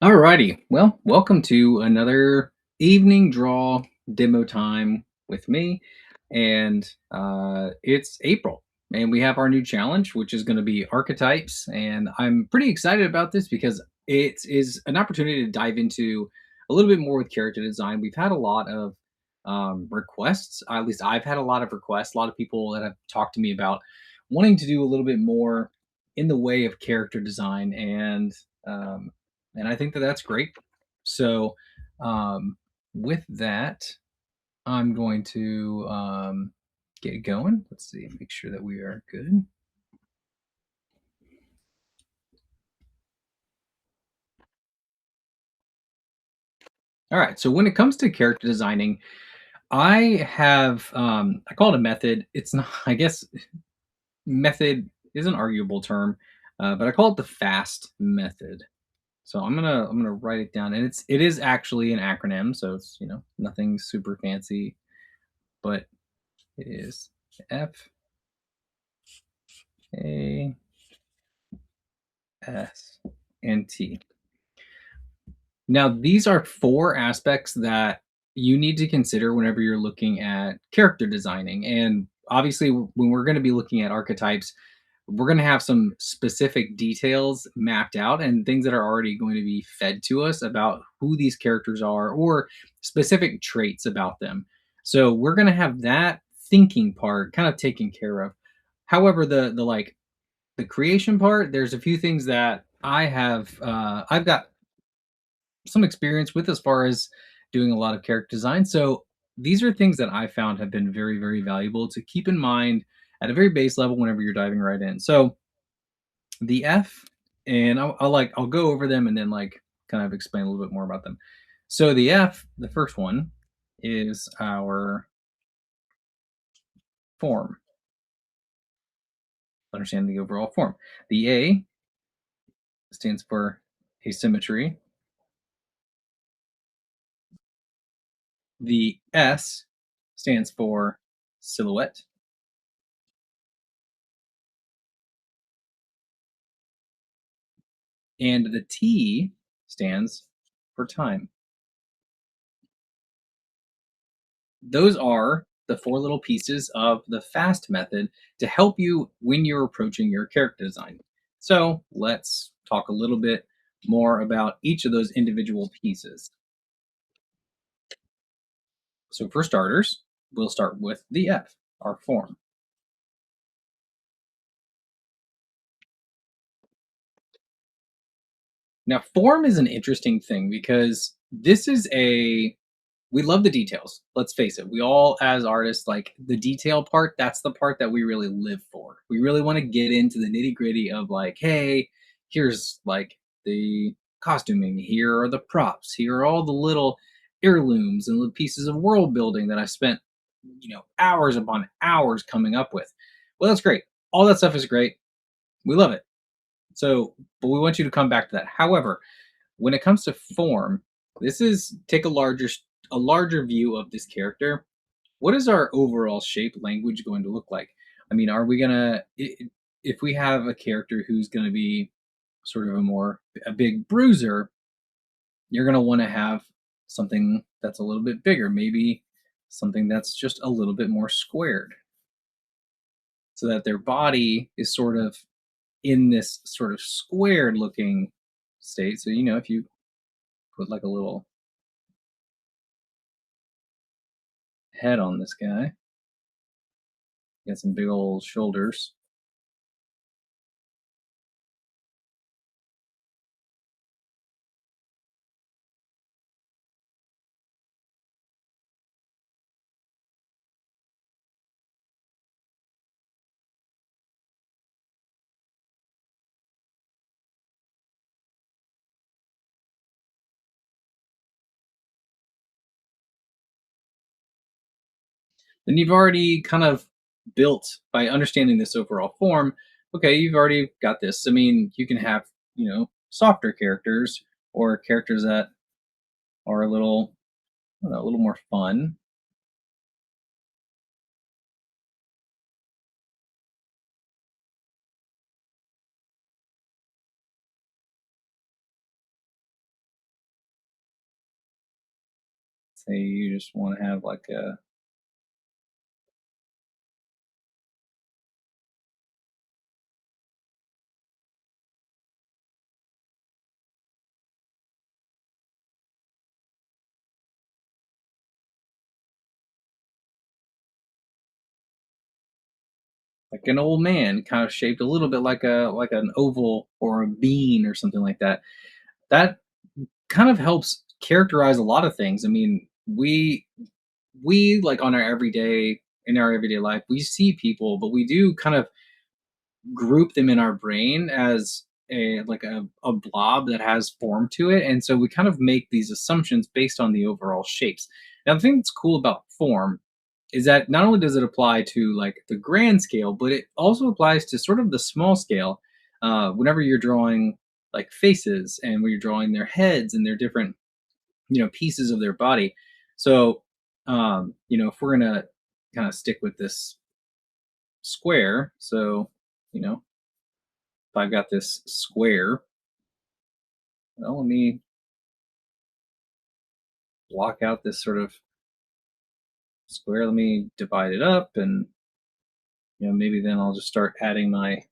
Alrighty. Well, welcome to another evening draw demo time with me. And it's April. And we have our new challenge, which is going to be archetypes. And I'm pretty excited about this because it is an opportunity to dive into a little bit more with character design. We've had a lot of requests. At least I've had a lot of requests. A lot of people that have talked to me about wanting to do a little bit more in the way of character design. And I think that that's great. So, um, with that, I'm going to get going. Let's see, make sure that we are good. All right. So when it comes to character designing, I call it a method. It's not, I guess, method is an arguable term, but I call it the FAST method. So I'm gonna write it down, and it is actually an acronym. So it's nothing super fancy, but it is F.A.S.T. Now, these are four aspects that you need to consider whenever you're looking at character designing. And obviously, when we're going to be looking at archetypes, we're going to have some specific details mapped out and things that are already going to be fed to us about who these characters are or specific traits about them. So we're going to have that thinking part kind of taken care of. However, the creation part, there's a few things that I've got some experience with as far as doing a lot of character design. So these are things that I found have been very, very valuable to keep in mind at a very base level whenever you're diving right in. So the F, and I'll go over them and then kind of explain a little bit more about them. So the F, the first one, is our form, understand the overall form. The A stands for asymmetry. The S stands for silhouette. And the T stands for time. Those are the four little pieces of the FAST method to help you when you're approaching your character design. So let's talk a little bit more about each of those individual pieces. So, for starters, we'll start with the F, our form. Now, form is an interesting thing because we love the details. Let's face it. We all, as artists, like the detail part. That's the part that we really live for. We really want to get into the nitty gritty of like, hey, here's like the costuming. Here are the props. Here are all the little heirlooms and little pieces of world building that I spent, hours upon hours coming up with. Well, that's great. All that stuff is great. We love it. So, but we want you to come back to that. However, when it comes to form, this is take a larger view of this character. What is our overall shape language going to look like? I mean, are we gonna if we have a character who's going to be sort of a big bruiser, you're going to want to have something that's a little bit bigger, maybe something that's just a little bit more squared, so that their body is sort of in this sort of squared looking state. So if you put like a little head on this guy, got some big old shoulders. Then you've already kind of built by understanding this overall form. Okay, you've already got this. I mean, you can have, softer characters or characters that are a little, I don't know, a little more fun. Say you just want to have like an old man, kind of shaped a little bit like an oval or a bean or something like that. That kind of helps characterize a lot of things. I mean, we like on our everyday in our everyday life, we see people, but we do kind of group them in our brain as a blob that has form to it, and so we kind of make these assumptions based on the overall shapes. Now the thing that's cool about form is that not only does it apply to like the grand scale, but it also applies to sort of the small scale. Whenever you're drawing like faces and when you're drawing their heads and their different pieces of their body. So if we're gonna kind of stick with this square, so you know if I've got this square, well, let me block out this sort of square. Let me divide it up, and maybe then I'll just start adding my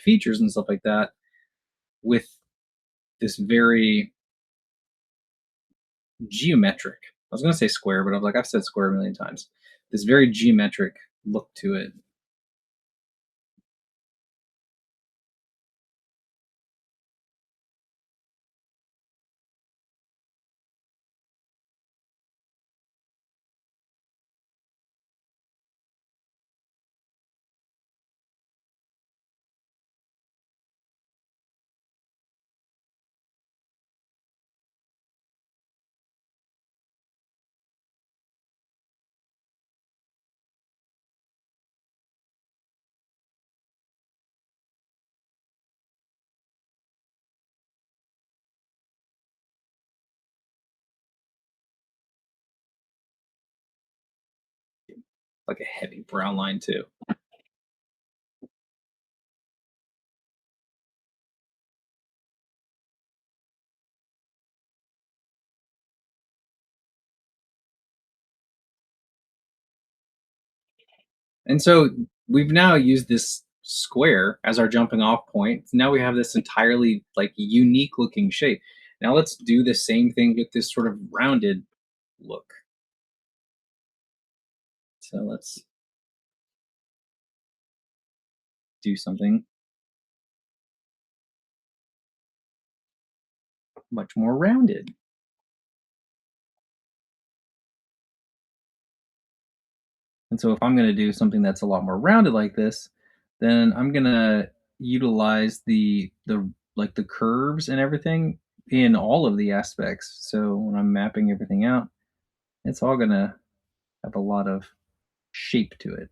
features and stuff like that with this very geometric. I was gonna say square, but I was like, I've said square a million times. This very geometric look to it. Like a heavy brown line too. And so we've now used this square as our jumping off point. Now we have this entirely like unique looking shape. Now let's do the same thing with this sort of rounded look. So let's do something much more rounded. And so if I'm going to do something that's a lot more rounded like this, then I'm going to utilize the like the curves and everything in all of the aspects. So when I'm mapping everything out, it's all going to have a lot of shape to it.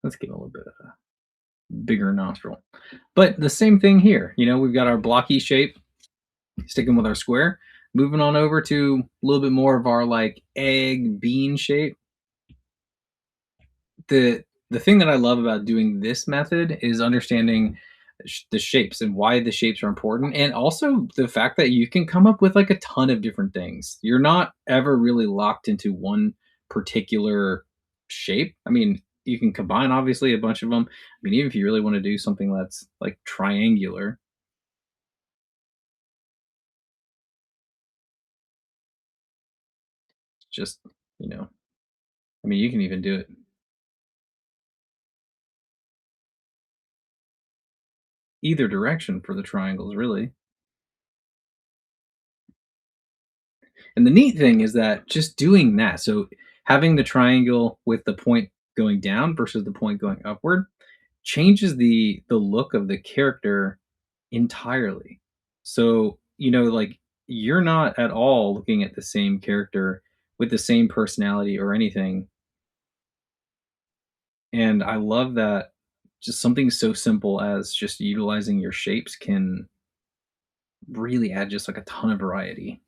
Let's give it a little bit of a bigger nostril. But the same thing here. We've got our blocky shape, sticking with our square. Moving on over to a little bit more of our like egg bean shape. The thing that I love about doing this method is understanding the shapes and why the shapes are important, and also the fact that you can come up with like a ton of different things. You're not ever really locked into one particular shape. I mean, you can combine obviously a bunch of them. I mean, even if you really want to do something that's like triangular, just, you know, I mean, you can even do it either direction for the triangles, really. And the neat thing is that just doing that, so having the triangle with the point going down versus the point going upward changes the look of the character entirely. So, like you're not at all looking at the same character with the same personality or anything. And I love that just something so simple as just utilizing your shapes can really add just like a ton of variety.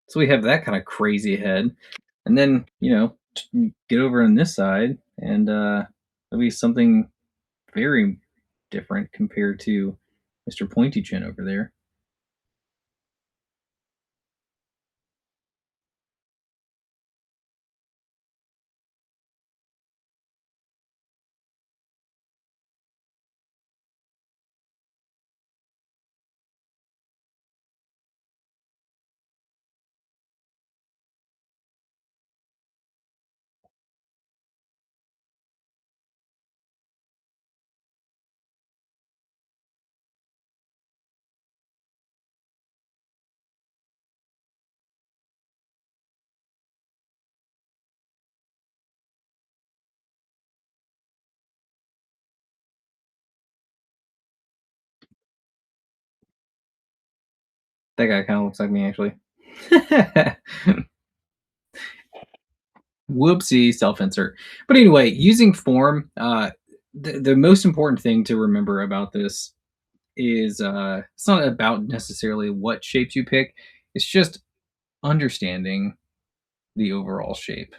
So we have that kind of crazy head. And then, get over on this side and there'll be something very different compared to Mr. Pointy Chin over there. That guy kind of looks like me, actually. Whoopsie, self insert. But anyway, using form, the most important thing to remember about this is it's not about necessarily what shapes you pick, it's just understanding the overall shape.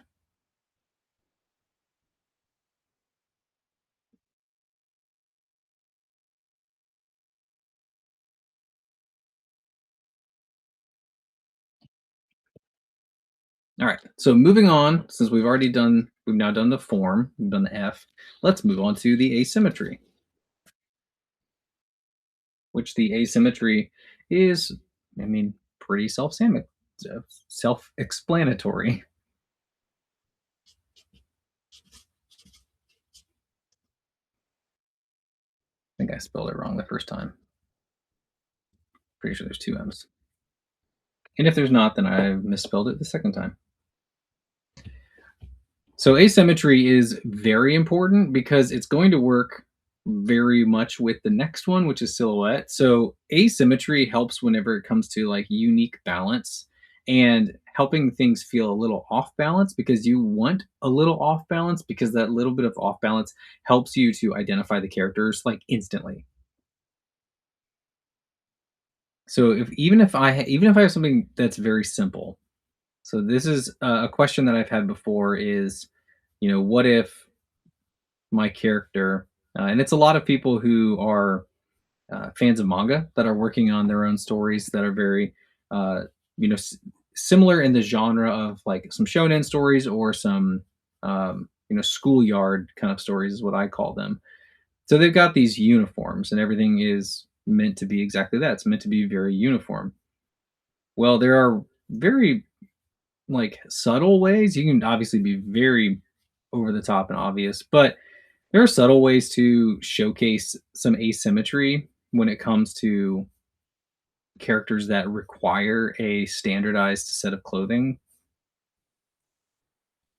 All right. So moving on, since we've now done the form, we've done the F. Let's move on to the asymmetry, which the asymmetry is, I mean, pretty self-explanatory. I think I spelled it wrong the first time. Pretty sure there's two M's. And if there's not, then I misspelled it the second time. So asymmetry is very important because it's going to work very much with the next one, which is silhouette. So asymmetry helps whenever it comes to like unique balance and helping things feel a little off balance because you want a little off balance because that little bit of off balance helps you to identify the characters like instantly. So if even if I have something that's very simple. So this is a question that I've had before is, what if my character, and it's a lot of people who are fans of manga that are working on their own stories that are very, uh, you know, s- similar in the genre of like some shonen stories or some, schoolyard kind of stories is what I call them. So they've got these uniforms and everything is meant to be exactly that. It's meant to be very uniform. Well, there are very like subtle ways. You can obviously be very over the top and obvious, but there are subtle ways to showcase some asymmetry when it comes to characters that require a standardized set of clothing.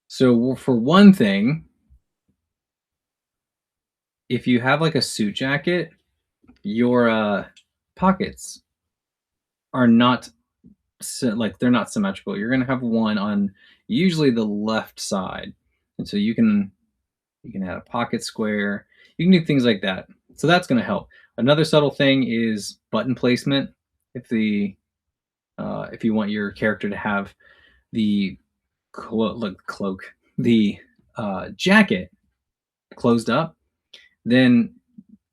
So, for one thing, if you have like a suit jacket, your pockets are not like they're not symmetrical. You're going to have one on usually the left side, and so you can add a pocket square. You can do things like that. So that's going to help. Another subtle thing is button placement. If you want your character to have the cloak, the jacket closed up, then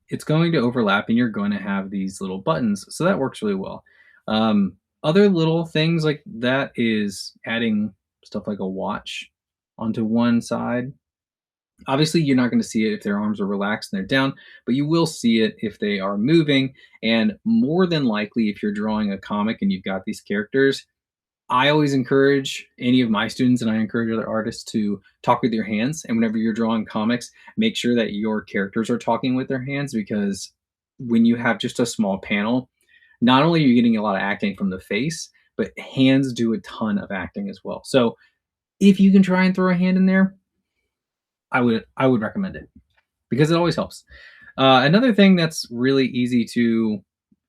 it's going to overlap and you're going to have these little buttons. So that works really well. Other little things like that is adding stuff like a watch onto one side. Obviously, you're not going to see it if their arms are relaxed and they're down, but you will see it if they are moving. And more than likely, if you're drawing a comic and you've got these characters, I always encourage any of my students and I encourage other artists to talk with your hands. And whenever you're drawing comics, make sure that your characters are talking with their hands because when you have just a small panel, not only are you getting a lot of acting from the face, but hands do a ton of acting as well. So if you can try and throw a hand in there, I would recommend it because it always helps. Another thing that's really easy to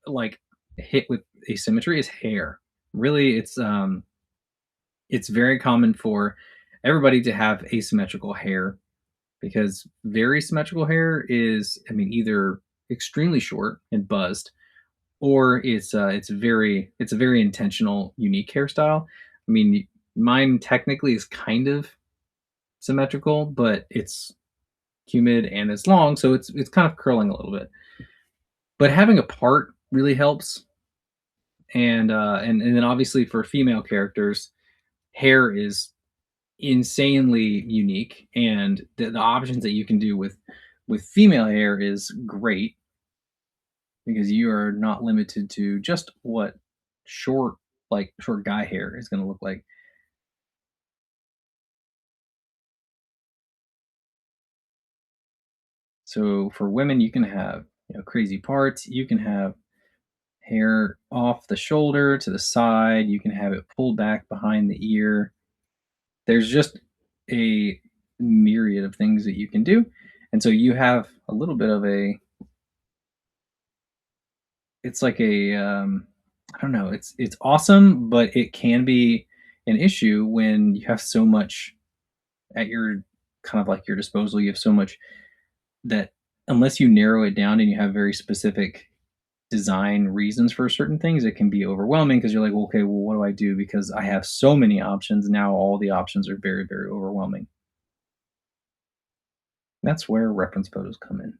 like hit with asymmetry is hair. Really, it's very common for everybody to have asymmetrical hair because very symmetrical hair is, I mean, either extremely short and buzzed, or it's a very intentional, unique hairstyle. I mean, mine technically is kind of symmetrical, but it's humid and it's long, so it's kind of curling a little bit. But having a part really helps, and then obviously for female characters, hair is insanely unique, and the options that you can do with female hair is great because you are not limited to just what short short guy hair is going to look like. So for women, you can have crazy parts. You can have hair off the shoulder to the side. You can have it pulled back behind the ear. There's just a myriad of things that you can do. And so you have a little bit of a it's like a I don't know, it's awesome, but it can be an issue when you have so much at your kind of like your disposal. You have so much that unless you narrow it down and you have very specific design reasons for certain things, it can be overwhelming because you're like, well, okay, well, what do I do? Because I have so many options now. All the options are very, very overwhelming. That's where reference photos come in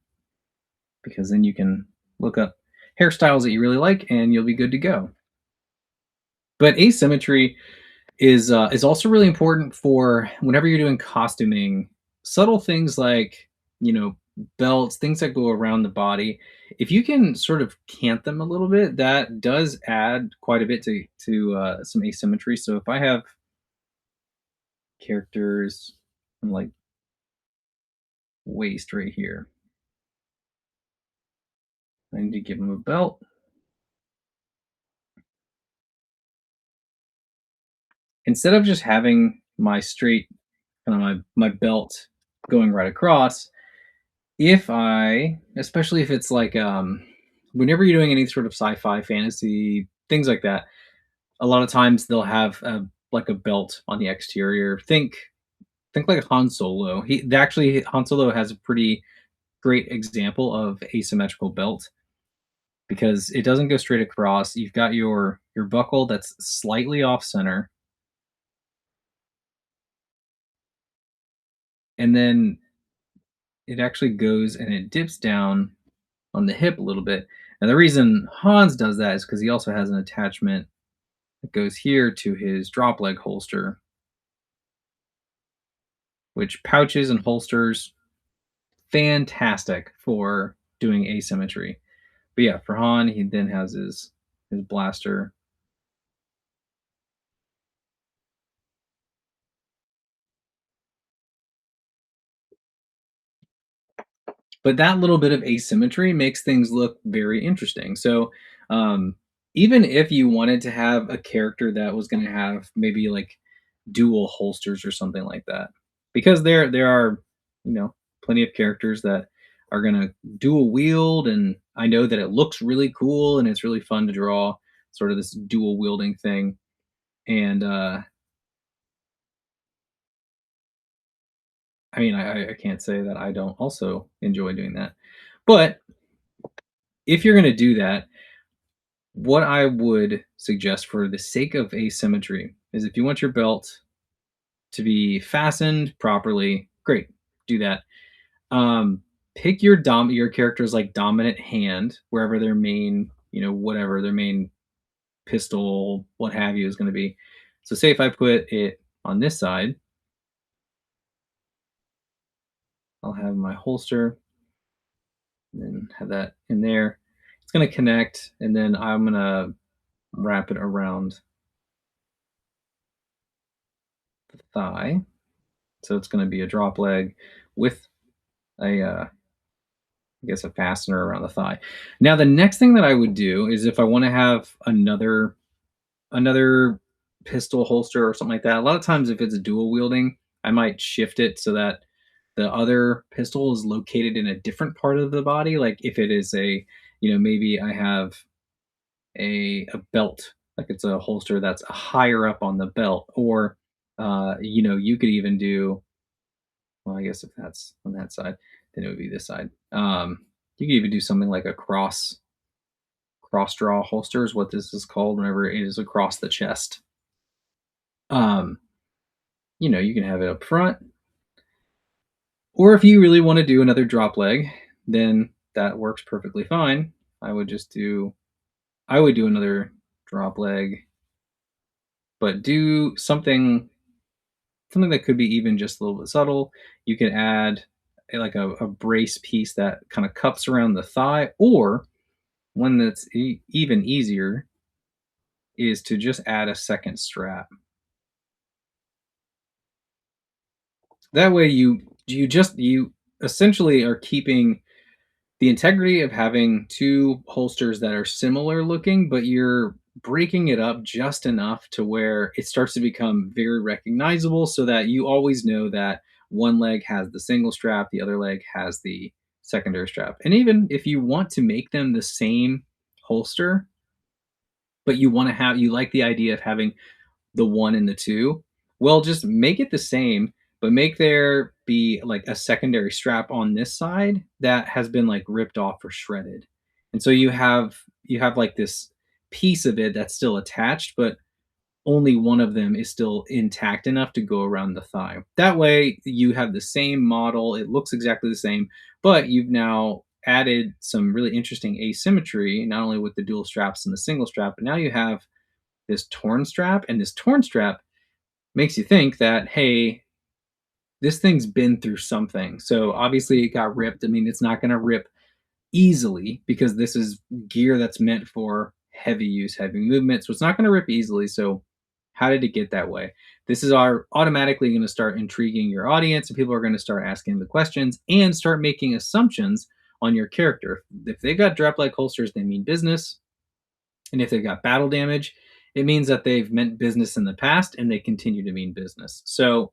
because then you can look up hairstyles that you really like and you'll be good to go. But asymmetry is also really important for whenever you're doing costuming. Subtle things like you know belts, things that go around the body. If you can sort of cant them a little bit, that does add quite a bit to some asymmetry. So if I have characters from like waist right here, I need to give them a belt. Instead of just having my straight kind of my belt going right across, if I especially if it's like, whenever you're doing any sort of sci-fi, fantasy, things like that, a lot of times they'll have like a belt on the exterior. Think like Han Solo. Actually Han Solo has a pretty great example of asymmetrical belt because it doesn't go straight across. You've got your buckle that's slightly off center, and then it actually goes and it dips down on the hip a little bit. And the reason Hans does that is because he also has an attachment that goes here to his drop leg holster, which pouches and holsters fantastic for doing asymmetry. But yeah, for Han, he then has his blaster. But that little bit of asymmetry makes things look very interesting. So um, even if you wanted to have a character that was going to have maybe like dual holsters or something like that, because there are plenty of characters that are going to dual wield, and I know that it looks really cool and it's really fun to draw sort of this dual wielding thing. And I mean, I can't say that I don't also enjoy doing that. But if you're going to do that, what I would suggest for the sake of asymmetry is if you want your belt to be fastened properly, great, do that. Um, Pick your character's like dominant hand, wherever their main, whatever their main pistol, what have you, is going to be. So say if I put it on this side, I'll have my holster and then have that in there. It's going to connect, and then I'm going to wrap it around the thigh. So it's going to be a drop leg with I guess a fastener around the thigh. Now the next thing that I would do is if I want to have another pistol holster or something like that. A lot of times if it's dual wielding, I might shift it so that the other pistol is located in a different part of the body. Like if it is maybe I have a belt, like it's a holster that's higher up on the belt, or you could even do, well, I guess if that's on that side, then it would be this side. You could even do something like a cross draw holster is what this is called whenever it is across the chest. Um, you can have it up front, or if you really want to do another drop leg, then that works perfectly fine. I would just do I would do another drop leg, but do something that could be even just a little bit subtle. You can add like a brace piece that kind of cups around the thigh, or one that's even easier is to just add a second strap. That way you essentially are keeping the integrity of having two holsters that are similar looking, but you're breaking it up just enough to where it starts to become very recognizable so that you always know that one leg has the single strap, the other leg has the secondary strap. And even if you want to make them the same holster, but you like the idea of having the one and the two, well, just make it the same, but make there be like a secondary strap on this side that has been like ripped off or shredded. And so you have like this piece of it that's still attached, but only one of them is still intact enough to go around the thigh. That way you have the same model, it looks exactly the same, but you've now added some really interesting asymmetry, not only with the dual straps and the single strap, but now you have this torn strap, and this torn strap makes you think that, hey, this thing's been through something. So obviously it got ripped. I mean, it's not going to rip easily because this is gear that's meant for heavy use, heavy movement. So it's not going to rip easily. So how did it get that way? This is automatically going to start intriguing your audience, and people are going to start asking the questions and start making assumptions on your character. If they got drop like holsters, they mean business. And if they've got battle damage, it means that they've meant business in the past and they continue to mean business. So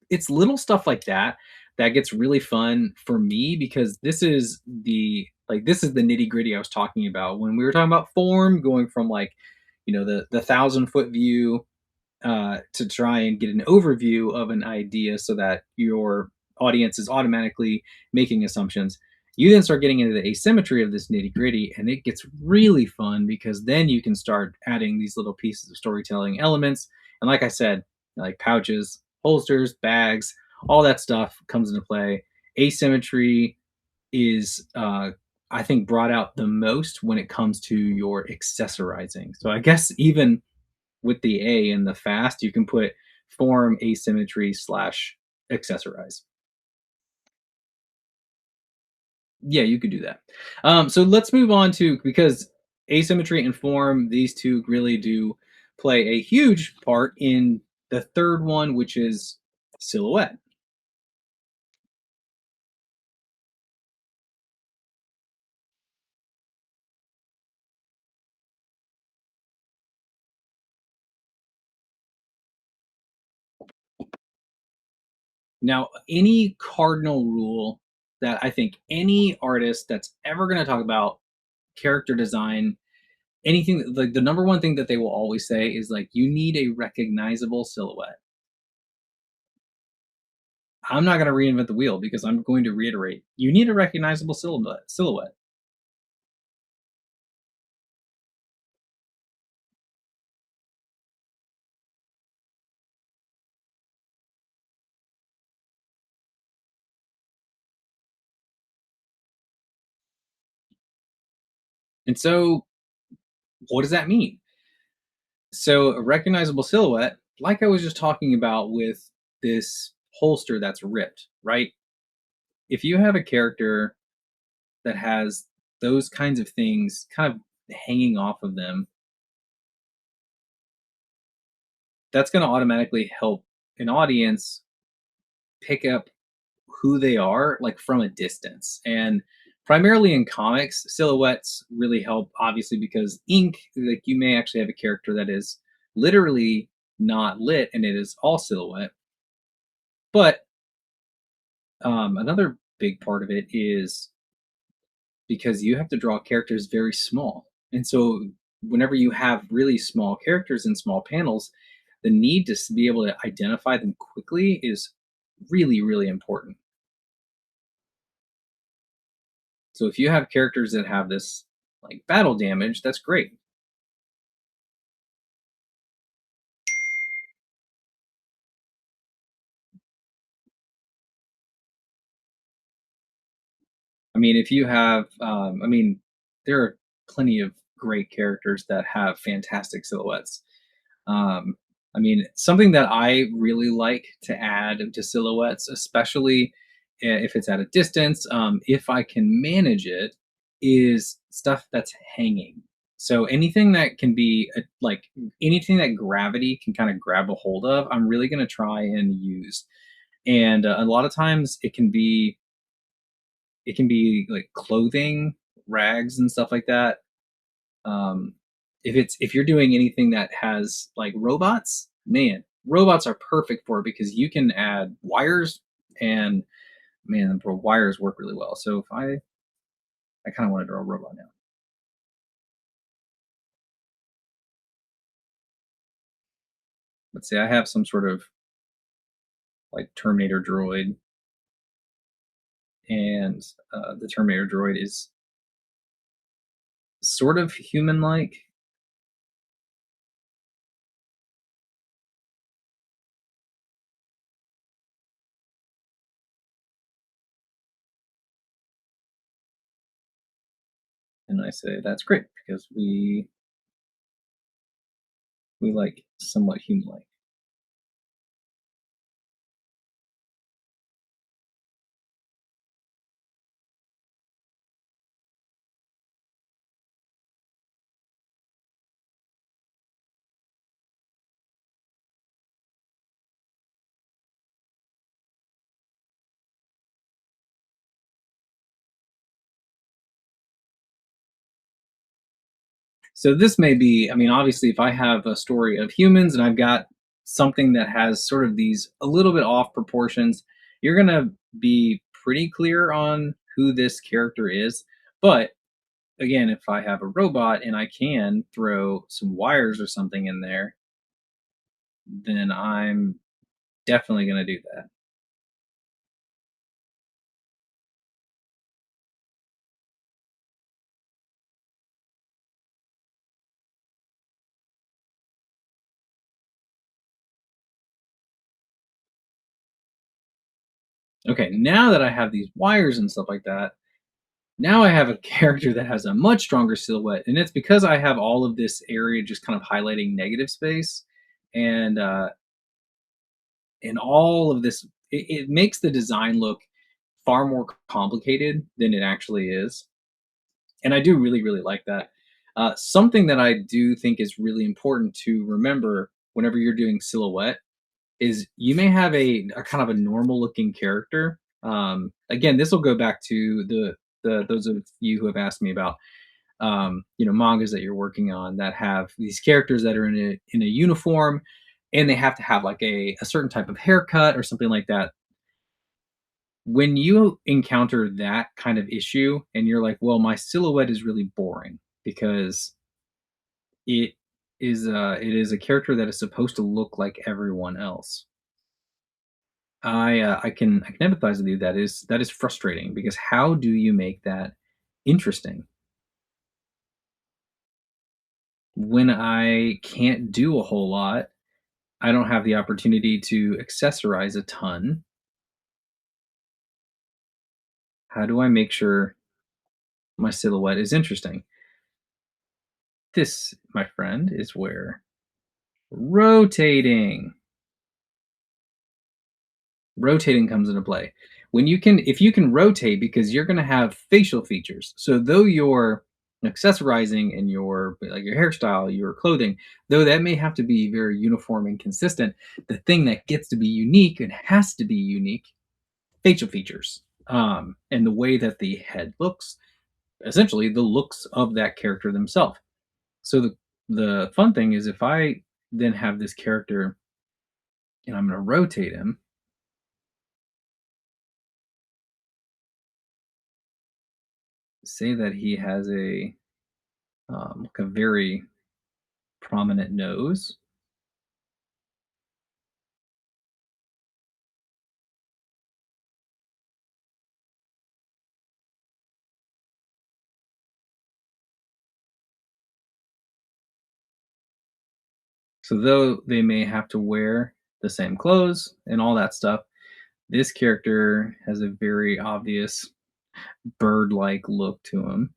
it's little stuff like that that gets really fun for me because this is the nitty gritty I was talking about when we were talking about form, going from like the 1,000 foot view to try and get an overview of an idea so that your audience is automatically making assumptions. You then start getting into the asymmetry of this nitty gritty, and it gets really fun because then you can start adding these little pieces of storytelling elements. And like I said, like pouches, holsters, bags, all that stuff comes into play. Asymmetry is, I think, brought out the most when it comes to your accessorizing. So I guess even with the A and the fast, you can put form asymmetry slash accessorize. Yeah, you could do that. So let's move on to, because asymmetry and form, these two really do play a huge part in the third one, which is silhouette. Now, any cardinal rule that I think any artist that's ever going to talk about character design, anything, like the number one thing that they will always say is like, you need a recognizable silhouette. I'm not going to reinvent the wheel because I'm going to reiterate. You need a recognizable silhouette. And so, what does that mean? So, a recognizable silhouette, like I was just talking about with this holster that's ripped, right? If you have a character that has those kinds of things kind of hanging off of them, that's going to automatically help an audience pick up who they are like from a distance. And primarily in comics, silhouettes really help obviously because ink, like you may actually have a character that is literally not lit and it is all silhouette. But another big part of it is because you have to draw characters very small. And so whenever you have really small characters in small panels, the need to be able to identify them quickly is really, really important. So if you have characters that have this like battle damage, that's great. I mean, if you have, I mean, there are plenty of great characters that have fantastic silhouettes. Um, I mean, something that I really like to add to silhouettes, especially if it's at a distance, if I can manage it, is stuff that's hanging. So anything that can be like anything that gravity can kind of grab a hold of, I'm really going to try and use. And a lot of times it can be like clothing, rags, and stuff like that. Um, if you're doing anything that has like robots, man, robots are perfect for it because you can add wires and man, the wires work really well. So if I kind of want to draw a robot now. Let's say I have some sort of like Terminator droid, and the Terminator droid is sort of human-like. And I say that's great because we like somewhat human-like. So this may be, I mean, obviously, if I have a story of humans and I've got something that has sort of these a little bit off proportions, you're going to be pretty clear on who this character is. But again, if I have a robot and I can throw some wires or something in there, then I'm definitely going to do that. Okay, now that I have these wires and stuff like that, now I have a character that has a much stronger silhouette, and it's because I have all of this area just kind of highlighting negative space, and all of this. It makes the design look far more complicated than it actually is, and I do really really like that. Something that I do think is really important to remember whenever you're doing silhouette is you may have a kind of a normal looking character. Again, this will go back to the those of you who have asked me about mangas that you're working on that have these characters that are in a uniform and they have to have like a certain type of haircut or something like that. When you encounter that kind of issue and you're like, well, my silhouette is really boring because it it is a character that is supposed to look like everyone else. I can empathize with you. That is frustrating because how do you make that interesting when I can't do a whole lot? I don't have the opportunity to accessorize a ton. How do I make sure my silhouette is interesting? This, my friend, is where rotating rotating comes into play. When you can if you can rotate because you're going to have facial features. So though you're accessorizing in your like your hairstyle, your clothing, though that may have to be very uniform and consistent, the thing that gets to be unique and has to be unique, facial features. And the way that the head looks, essentially the looks of that character themselves. So the fun thing is if I then have this character and I'm going to rotate him, say that he has like a very prominent nose. So though they may have to wear the same clothes and all that stuff, this character has a very obvious bird-like look to him.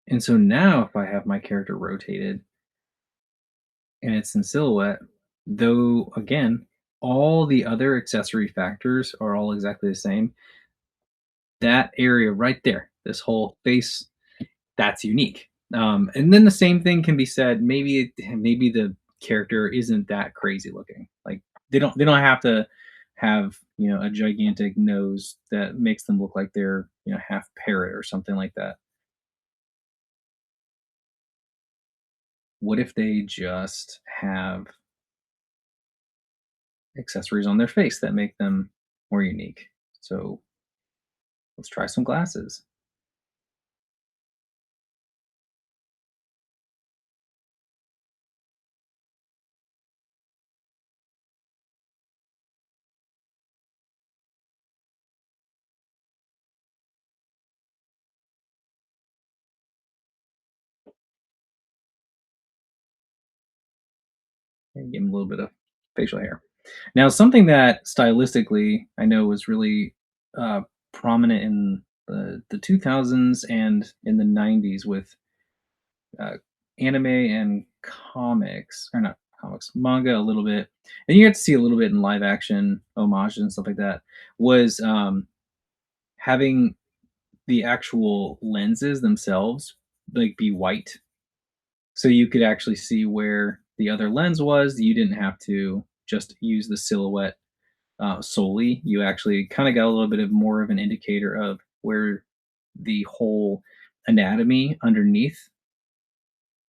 And so now if I have my character rotated and it's in silhouette, though again, all the other accessory factors are all exactly the same, that area right there, this whole face, that's unique. And then the same thing can be said. Maybe the character isn't that crazy looking. Like they don't have to have a gigantic nose that makes them look like they're half parrot or something like that. What if they just have accessories on their face that make them more unique? So let's try some glasses. And give them a little bit of facial hair. Now, something that stylistically I know was really uh, prominent in the 2000s and in the 90s with uh, anime and comics, or not comics, manga a little bit, and you get to see a little bit in live action homage and stuff like that, was having the actual lenses themselves like be white so you could actually see where the other lens was. You didn't have to just use the silhouette solely. You actually kind of got a little bit of more of an indicator of where the whole anatomy underneath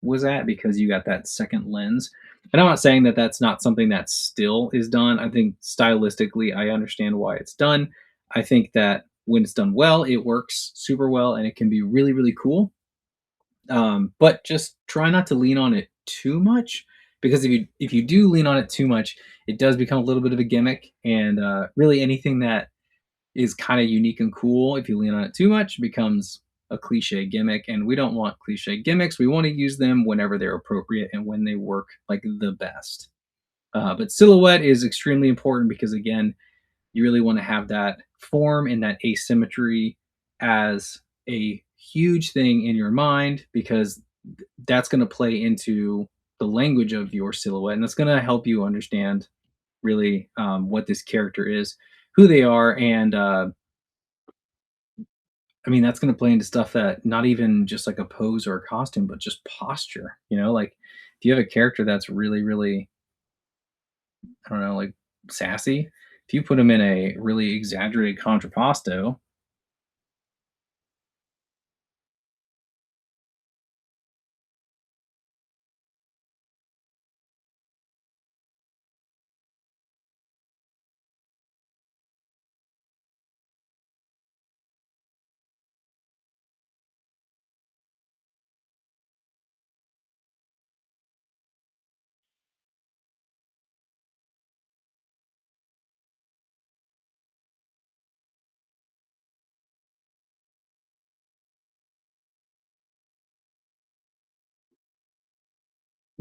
was at because you got that second lens. And I'm not saying that that's not something that still is done. I think stylistically, I understand why it's done. I think that when it's done well, it works super well and it can be really, really cool. But just try not to lean on it too much because if you do lean on it too much, it does become a little bit of a gimmick. And really, anything that is kind of unique and cool, if you lean on it too much, becomes a cliche gimmick. And we don't want cliche gimmicks. We want to use them whenever they're appropriate and when they work like the best. But silhouette is extremely important because again, you really want to have that form and that asymmetry as a huge thing in your mind because that's going to play into the language of your silhouette and that's going to help you understand really what this character is, who they are, and I mean that's going to play into stuff that not even just like a pose or a costume, but just posture. Like if you have a character that's really, really, I don't know, like sassy, if you put them in a really exaggerated contrapposto.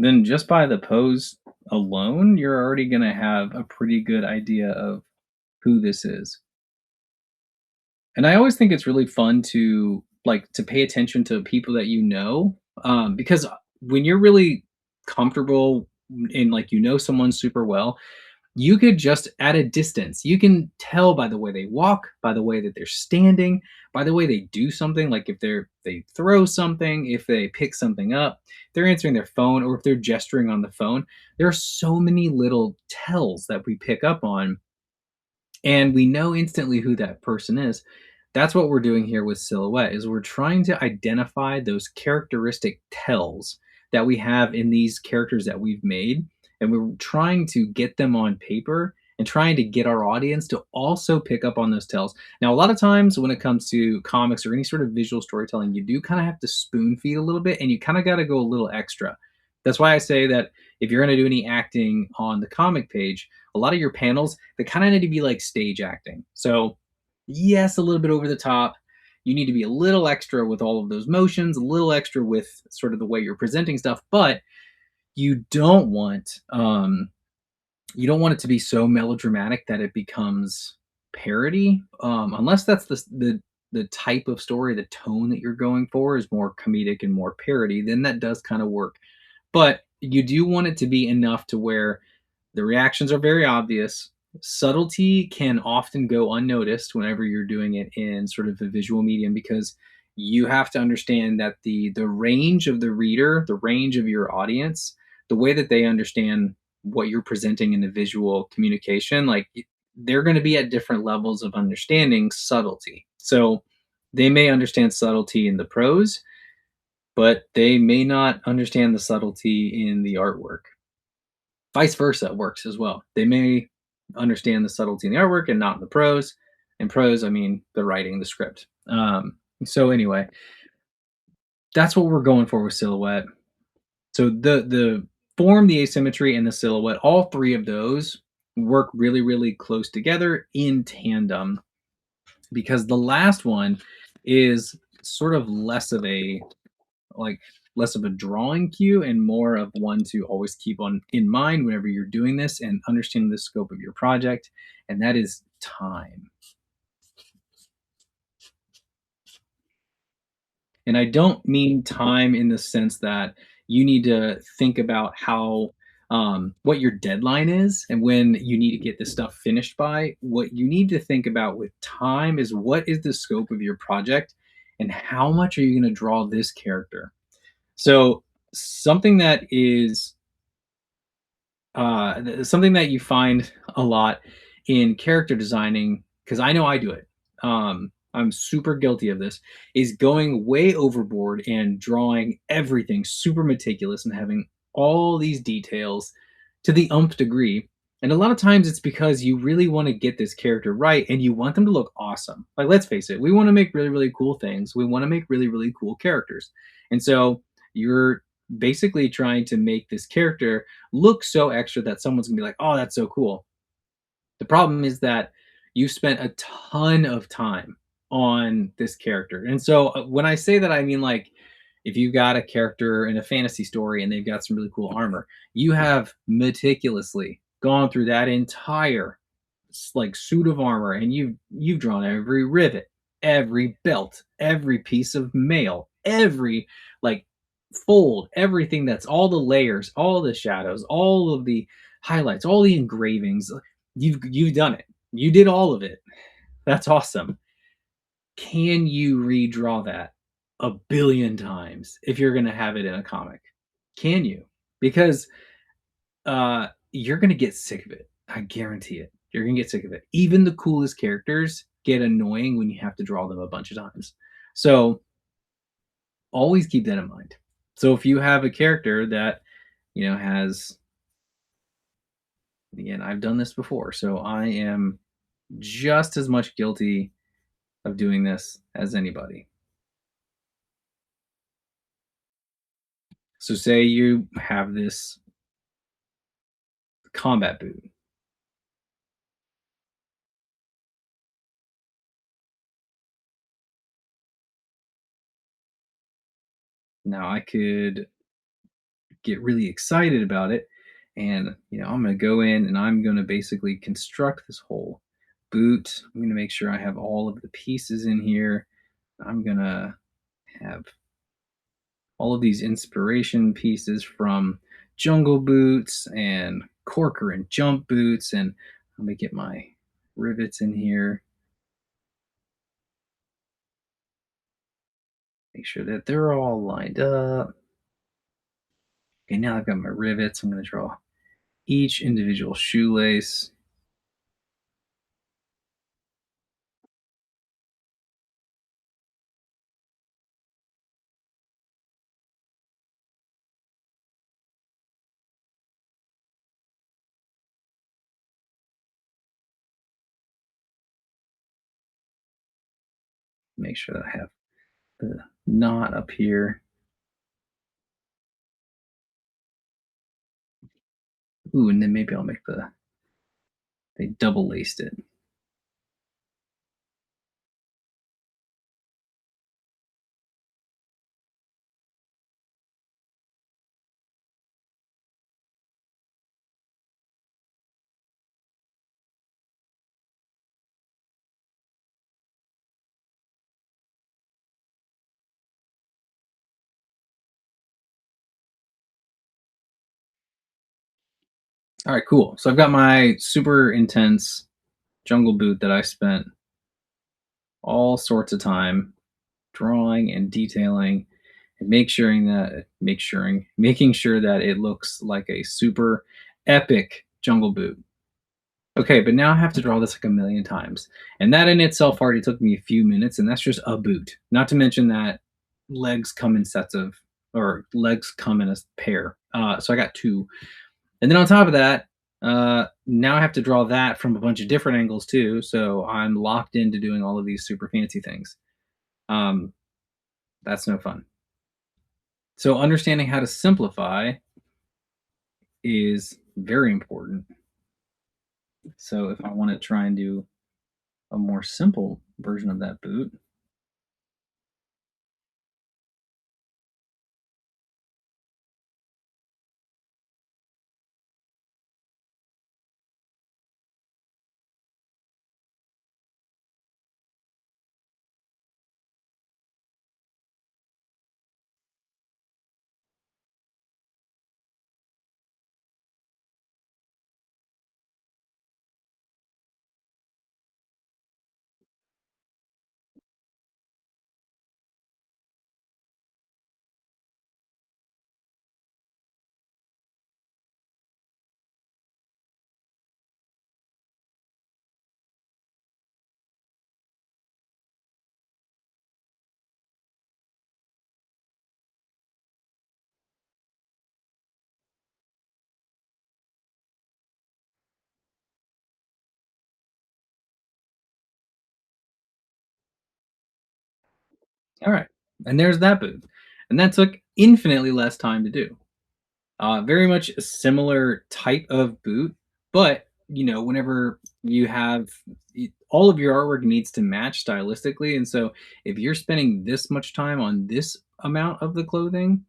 Then just by the pose alone, you're already gonna have a pretty good idea of who this is. And I always think it's really fun to to pay attention to people that you know, because when you're really comfortable and you know someone super well, you could just at a distance, you can tell by the way they walk, by the way that they're standing, by the way they do something, like if they throw something, if they pick something up, they're answering their phone, or if they're gesturing on the phone. There are so many little tells that we pick up on, and we know instantly who that person is. That's what we're doing here with silhouette, is we're trying to identify those characteristic tells that we have in these characters that we've made, and we're trying to get them on paper and trying to get our audience to also pick up on those tells. Now, a lot of times when it comes to comics or any sort of visual storytelling, you do kind of have to spoon feed a little bit, and you kind of got to go a little extra. That's why I say that if you're going to do any acting on the comic page, a lot of your panels, they kind of need to be like stage acting. So, yes, a little bit over the top. You need to be a little extra with all of those motions, a little extra with sort of the way you're presenting stuff, but you don't want you don't want it to be so melodramatic that it becomes parody. Unless that's the type of story, the tone that you're going for is more comedic and more parody, then that does kind of work. But you do want it to be enough to where the reactions are very obvious. Subtlety can often go unnoticed whenever you're doing it in sort of a visual medium, because you have to understand that the range of the reader, the range of your audience, the way that they understand what you're presenting in the visual communication, they're going to be at different levels of understanding subtlety. So they may understand subtlety in the prose, but they may not understand the subtlety in the artwork. Vice versa works as well. They may understand the subtlety in the artwork and not in the prose. In prose, I mean the writing, the script. So anyway, that's what we're going for with silhouette. So the form, the asymmetry, and the silhouette, all three of those work really, really close together in tandem, because the last one is sort of like less of a drawing cue and more of one to always keep on in mind whenever you're doing this and understanding the scope of your project, and that is time. And I don't mean time in the sense that you need to think about how what your deadline is and when you need to get this stuff finished by. What you need to think about with time is what is the scope of your project and how much are you going to draw this character. So something that is something that you find a lot in character designing, because I know I do it. I'm super guilty of this, is going way overboard and drawing everything super meticulous and having all these details to the umph degree. And a lot of times it's because you really want to get this character right and you want them to look awesome. Like, let's face it, we want to make really, really cool things. We want to make really, really cool characters. And so you're basically trying to make this character look so extra that someone's gonna be like, "Oh, that's so cool." The problem is that you spent a ton of time on this character, and so when I say that, I mean if you got a character in a fantasy story and they've got some really cool armor, you have meticulously gone through that entire suit of armor, and you've drawn every rivet, every belt, every piece of mail, every like fold, everything, that's all the layers, all the shadows, all of the highlights, all the engravings. You've done it. You did all of it. That's awesome. Can you redraw that a billion times if you're going to have it in a comic? Can you? Because you're going to get sick of it. I guarantee it. You're going to get sick of it. Even the coolest characters get annoying when you have to draw them a bunch of times. So always keep that in mind. So if you have a character that, has, again, I've done this before, so I am just as much guilty of doing this as anybody. So say you have this combat boot. Now I could get really excited about it, and I'm going to go in and I'm going to basically construct this whole boot. I'm going to make sure I have all of the pieces in here. I'm going to have all of these inspiration pieces from Jungle Boots and Corker and Jump Boots. And let me get my rivets in here. Make sure that they're all lined up. Okay, now I've got my rivets. I'm going to draw each individual shoelace. Make sure that I have the knot up here. Ooh, and then maybe I'll make they double laced it. All right, cool. So I've got my super intense jungle boot that I spent all sorts of time drawing and detailing and making sure that it looks like a super epic jungle boot. Okay, but now I have to draw this like a million times. And that in itself already took me a few minutes, and that's just a boot. Not to mention that legs come in sets of, or legs come in a pair. So I got two. And then on top of that, now I have to draw that from a bunch of different angles too. So I'm locked into doing all of these super fancy things. Um, that's no fun. So understanding how to simplify is very important. So if I want to try and do a more simple version of that boot, all right. And there's that boot. And that took infinitely less time to do. Very much a similar type of boot, but whenever you have all of your artwork needs to match stylistically, and so if you're spending this much time on this amount of the clothing,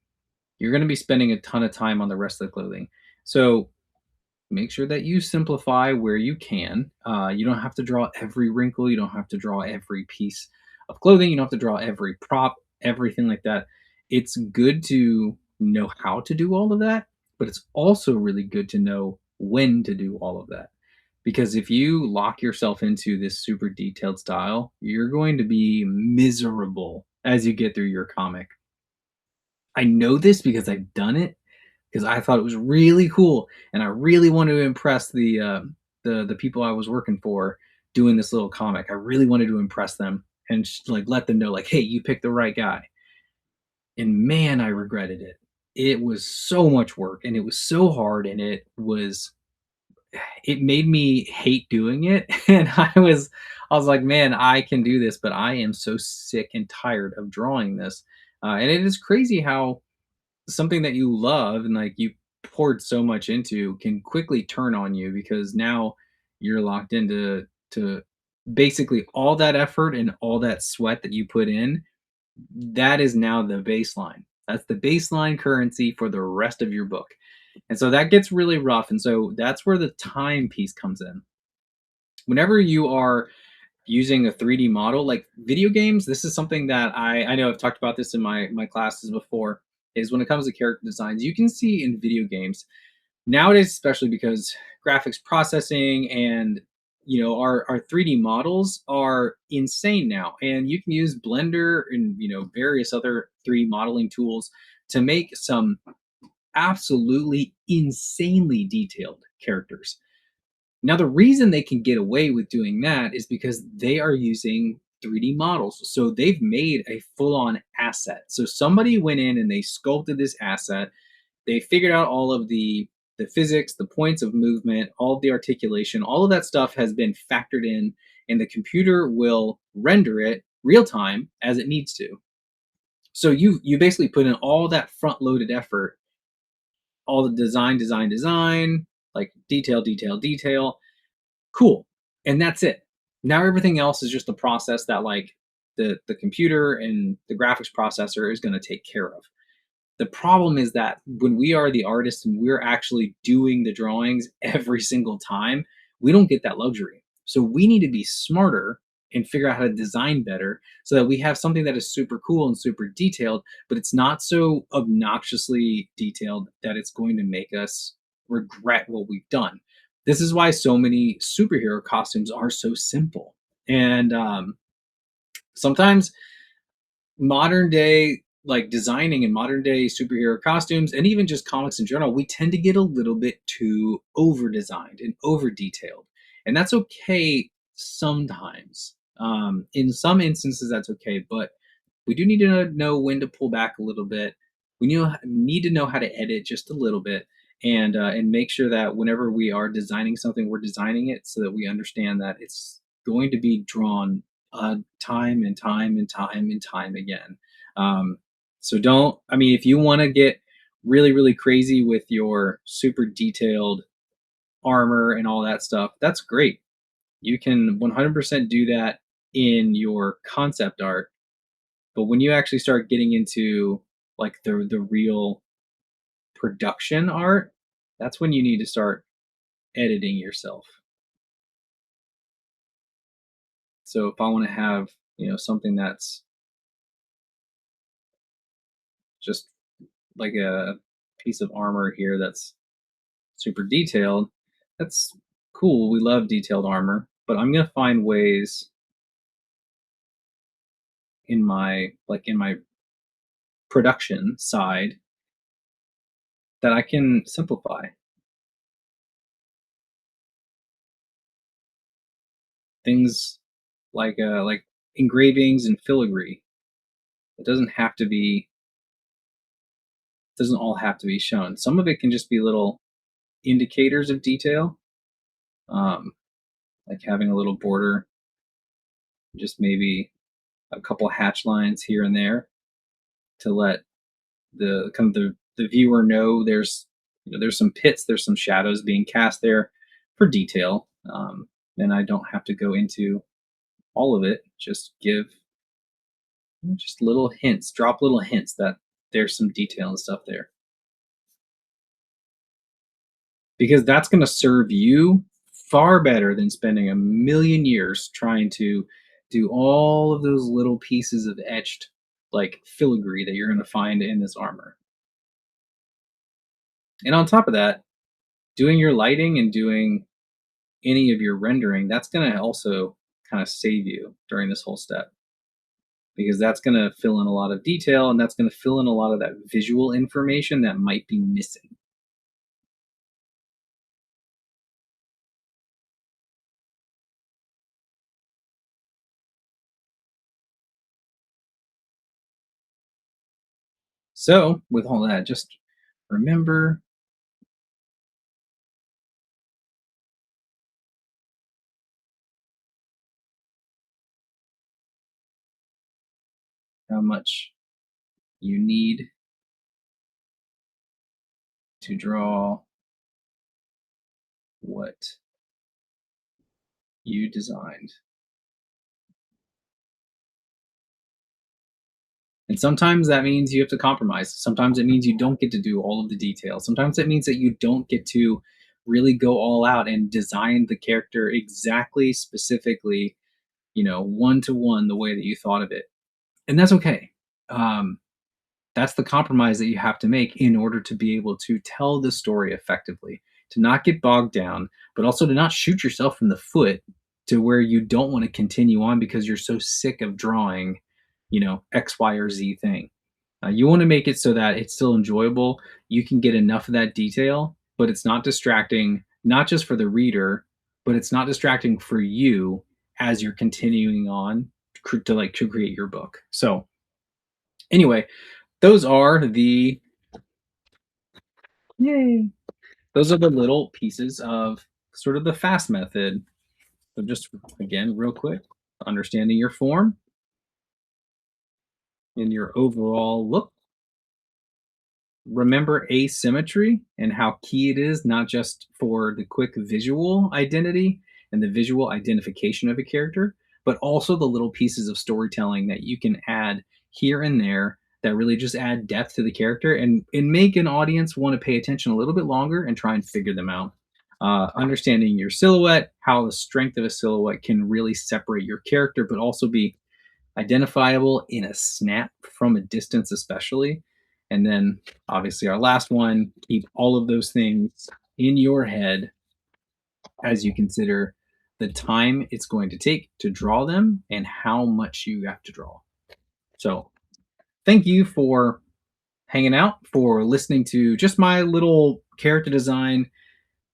you're going to be spending a ton of time on the rest of the clothing. So make sure that you simplify where you can. You don't have to draw every wrinkle. You don't have to draw every piece of clothing. You don't have to draw every prop, everything like that. It's good to know how to do all of that, but it's also really good to know when to do all of that. Because if you lock yourself into this super detailed style, you're going to be miserable as you get through your comic. I know this because I've done it because I thought it was really cool, and I really wanted to impress the people I was working for doing this little comic. I really wanted to impress them and like let them know, like, hey, you picked the right guy. And man, I regretted it. It was so much work, and it was so hard, and it made me hate doing it. And I was like, man, I can do this, but I am so sick and tired of drawing this. And it is crazy how something that you love and like you poured so much into can quickly turn on you because now you're locked into to basically all that effort and all that sweat that you put in. That is now the baseline. That's the baseline currency for the rest of your book. And so that gets really rough. And so that's where the time piece comes in. whenever you are using a 3D model, like video games, this is something that I know I've talked about this in my classes before. Is when it comes to character designs, you can see in video games nowadays, especially because graphics processing and our 3D models are insane now, and you can use Blender and various other 3D modeling tools to make some absolutely insanely detailed characters. Now, the reason they can get away with doing that is because they are using 3D models. So they've made a full on asset. So somebody went in and they sculpted this asset. They figured out all of the physics, the points of movement, all of the articulation, all of that stuff has been factored in, and the computer will render it real time as it needs to. So you basically put in all that front loaded effort, all the design, like detail, cool, and that's it. Now everything else is just the process that like the computer and the graphics processor is going to take care of. The problem is that when we are the artist and we're actually doing the drawings every single time, we don't get that luxury. So we need to be smarter and figure out how to design better so that we have something that is super cool and super detailed, but it's not so obnoxiously detailed that it's going to make us regret what we've done. This is why so many superhero costumes are so simple. And sometimes modern day like designing in modern day superhero costumes and even just comics in general, we tend to get a little bit too over designed and over detailed, and that's okay sometimes. In some instances that's okay, but we do need to know when to pull back a little bit. We need to know how to edit just a little bit, and make sure that whenever we are designing something, we're designing it so that we understand that it's going to be drawn time and time and time and time again. Um, so don't. I mean, if you want to get really really crazy with your super detailed armor and all that stuff, that's great. You can 100% do that in your concept art, but when you actually start getting into like the real production art, that's when you need to start editing yourself. So if I want to have, something that's just like a piece of armor here that's super detailed, that's cool. We love detailed armor, but I'm going to find ways in my production side that I can simplify things like engravings and filigree. It doesn't all have to be shown. Some of it can just be little indicators of detail, um, like having a little border, just maybe a couple hatch lines here and there to let the viewer know there's some pits, there's some shadows being cast there for detail. And I don't have to go into all of it. Just give just little hints, drop little hints that there's some detail and stuff there, because that's going to serve you far better than spending a million years trying to do all of those little pieces of etched like filigree that you're going to find in this armor. And on top of that, doing your lighting and doing any of your rendering, that's going to also kind of save you during this whole step, because that's going to fill in a lot of detail and that's going to fill in a lot of that visual information that might be missing. So, with all that, just remember how much you need to draw what you designed. And sometimes that means you have to compromise. Sometimes it means you don't get to do all of the details. Sometimes it means that you don't get to really go all out and design the character exactly, specifically, one to one the way that you thought of it. And that's okay. Um, that's the compromise that you have to make in order to be able to tell the story effectively, to not get bogged down, but also to not shoot yourself in the foot to where you don't want to continue on because you're so sick of drawing, X, Y, or Z thing. You want to make it so that it's still enjoyable. You can get enough of that detail, but it's not distracting, not just for the reader, but it's not distracting for you as you're continuing on to create your book. So anyway, those are the yay. Those are the little pieces of sort of the FAST method. So just again, real quick, understanding your form and your overall look. Remember asymmetry and how key it is, not just for the quick visual identity and the visual identification of a character, but also the little pieces of storytelling that you can add here and there that really just add depth to the character and make an audience want to pay attention a little bit longer and try and figure them out. Understanding your silhouette, how the strength of a silhouette can really separate your character, but also be identifiable in a snap from a distance, especially. And then, obviously, our last one, keep all of those things in your head as you consider the time it's going to take to draw them and how much you have to draw. So, thank you for hanging out, for listening to just my little character design.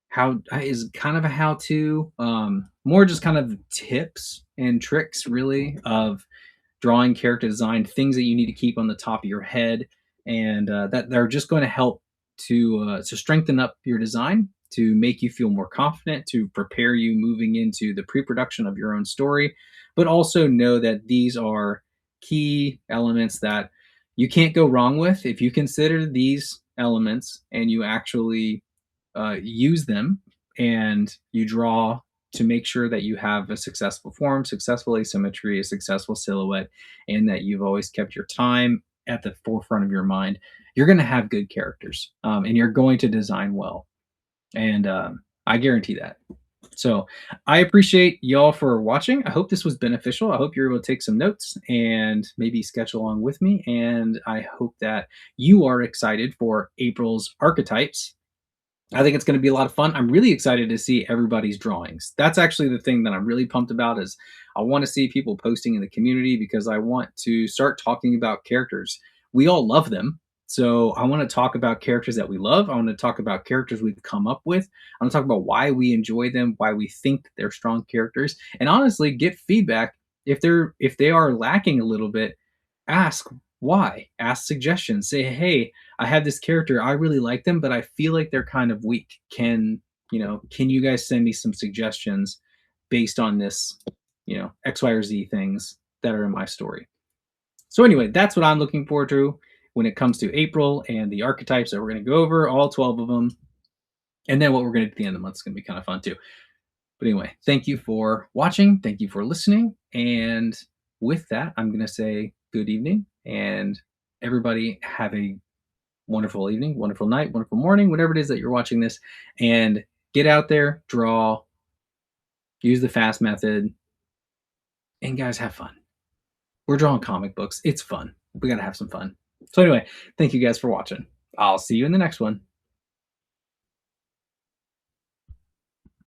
How is kind of a how to, more just kind of tips and tricks, really, of drawing, character design, things that you need to keep on the top of your head, and that they're just going to help to strengthen up your design, to make you feel more confident, to prepare you moving into the pre-production of your own story, but also know that these are key elements that you can't go wrong with if you consider these elements and you actually use them and you draw to make sure that you have a successful form, successful asymmetry, a successful silhouette, and that you've always kept your time at the forefront of your mind. You're going to have good characters, and you're going to design well. And I guarantee that. So I appreciate y'all for watching. I hope this was beneficial. I hope you're able to take some notes and maybe sketch along with me. And I hope that you are excited for April's archetypes. I think it's going to be a lot of fun. I'm really excited to see everybody's drawings. That's actually the thing that I'm really pumped about is I want to see people posting in the community because I want to start talking about characters. We all love them. So I want to talk about characters that we love. I want to talk about characters we've come up with. I want to talk about why we enjoy them, why we think they're strong characters, and honestly get feedback if they are lacking a little bit. Ask why. Ask suggestions. Say, hey, I have this character. I really like them, but I feel like they're kind of weak. Can you guys send me some suggestions based on this, X, Y, or Z things that are in my story? So anyway, that's what I'm looking forward to when it comes to April and the archetypes that we're going to go over, all 12 of them. And then what we're going to do at the end of the month is going to be kind of fun too. But anyway, thank you for watching. Thank you for listening. And with that, I'm going to say good evening and everybody have a wonderful evening, wonderful night, wonderful morning, whatever it is that you're watching this, and get out there, draw, use the FAST method, and guys, have fun. We're drawing comic books. It's fun. We got to have some fun. So, anyway, thank you guys for watching. I'll see you in the next one.